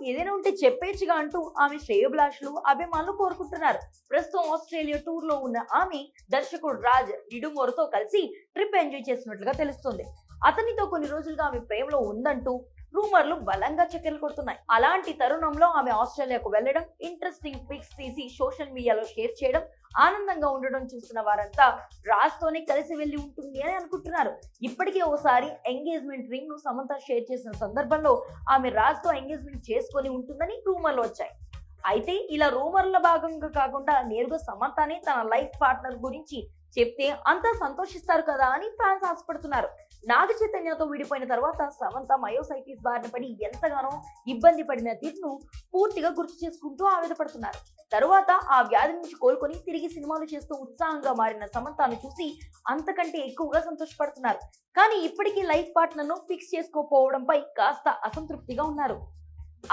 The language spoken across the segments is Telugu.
ఏదైనా ఉంటే చెప్పేచ్చుగా అంటూ ఆమె శ్రేయోభిలాషులు అభిమానులు కోరుకుంటున్నారు. ప్రస్తుతం ఆస్ట్రేలియా టూర్ లో ఉన్న ఆమె దర్శకుడు రాజ్ నిడుమోరుతో కలిసి ట్రిప్ ఎంజాయ్ చేస్తున్నట్లుగా తెలుస్తుంది. అతనితో కొన్ని రోజులుగా ఆమె ప్రేమలో ఉందంటూ రూమర్లు బలంగా చక్కెర్లు కొడుతున్నాయి. అలాంటి తరుణంలో ఆమె ఆస్ట్రేలియాకు వెళ్లడం, ఇంట్రెస్టింగ్ పిక్స్ తీసి సోషల్ మీడియాలో షేర్ చేయడం, ఆనందంగా ఉండడం చూస్తున్న వారంతా రాజ్ తోనే కలిసి వెళ్లి ఉంటుంది అని అనుకుంటున్నారు. ఇప్పటికే ఓసారి ఎంగేజ్మెంట్ రింగ్ ను సమంత షేర్ చేసిన సందర్భంలో ఆమె రాజ్ తో ఎంగేజ్మెంట్ చేసుకొని ఉంటుందని రూమర్లు వచ్చాయి. అయితే ఇలా రూమర్ల భాగంగా కాకుండా నేరుగా సమంతనే తన లైఫ్ పార్ట్నర్ గురించి చెప్తే అంతా సంతోషిస్తారు కదా అని ఫ్యాన్స్ ఆశపడుతున్నారు. నాగ చైతన్యతో విడిపోయిన తర్వాత సమంత మయోసైటిస్ బారిన పడి ఎంతగానో ఇబ్బంది పడిన తీరును పూర్తిగా గుర్తు చేసుకుంటూ ఆవేదపడుతున్నారు. తరువాత ఆ వ్యాధి నుంచి కోలుకొని తిరిగి సినిమాలు చేస్తూ ఉత్సాహంగా మారిన సమంతను చూసి అంతకంటే ఎక్కువగా సంతోషపడుతున్నారు. కానీ ఇప్పటికీ లైఫ్ పార్ట్నర్ ను ఫిక్స్ చేసుకోకపోవడంపై కాస్త అసంతృప్తిగా ఉన్నారు.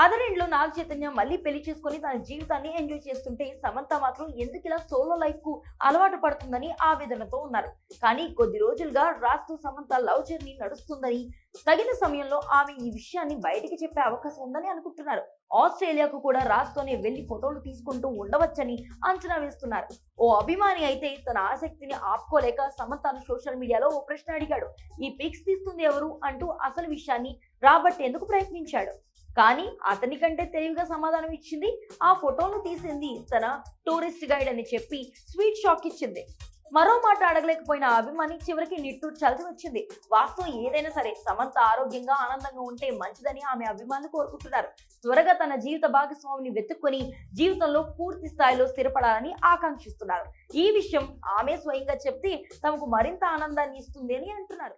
అదర్ ఎండ్ లో నాగ చైతన్య మళ్ళీ పెళ్లి చేసుకుని తన జీవితాన్ని ఎంజాయ్ చేస్తుంటే సమంత మాత్రం ఎందుకు ఇలా సోలో లైఫ్ కు అలవాటు పడుతుందని ఆవేదనతో ఉన్నారు. కానీ కొద్ది రోజులుగా రాజ్ తో సమంత లవ్ జర్నీ నడుస్తుందని, తగిన సమయంలో ఆమె ఈ విషయాన్ని బయటికి చెప్పే అవకాశం ఉందని అనుకుంటున్నారు. ఆస్ట్రేలియాకు కూడా రాజ్ తోనే వెళ్లి ఫోటోలు తీసుకుంటూ ఉండవచ్చని అంచనా వేస్తున్నారు. ఓ అభిమాని అయితే తన ఆసక్తిని ఆపుకోలేక సమంతను సోషల్ మీడియాలో ఓ ప్రశ్న అడిగాడు. ఈ పిక్స్ తీస్తుంది ఎవరు అంటూ అసలు విషయాన్ని రాబట్టేందుకు ప్రయత్నించాడు. కానీ అతని కంటే తెలివిగా సమాధానం ఇచ్చింది. ఆ ఫోటోను తీసింది తన టూరిస్ట్ గైడ్ అని చెప్పి స్వీట్ షాక్ ఇచ్చింది. మరో మాట అడగలేకపోయిన అభిమాని చివరికి నిట్టూర్చాల్సి వచ్చింది. వాస్తవం ఏదైనా సరే సమంత ఆరోగ్యంగా ఆనందంగా ఉంటే మంచిదని ఆమె అభిమానులు కోరుకుంటున్నారు. త్వరగా తన జీవిత భాగస్వామిని వెతుక్కొని జీవితంలో పూర్తి స్థాయిలో స్థిరపడాలని ఆకాంక్షిస్తున్నారు. ఈ విషయం ఆమె స్వయంగా చెప్తే తమకు మరింత ఆనందాన్ని ఇస్తుంది అని అంటున్నారు.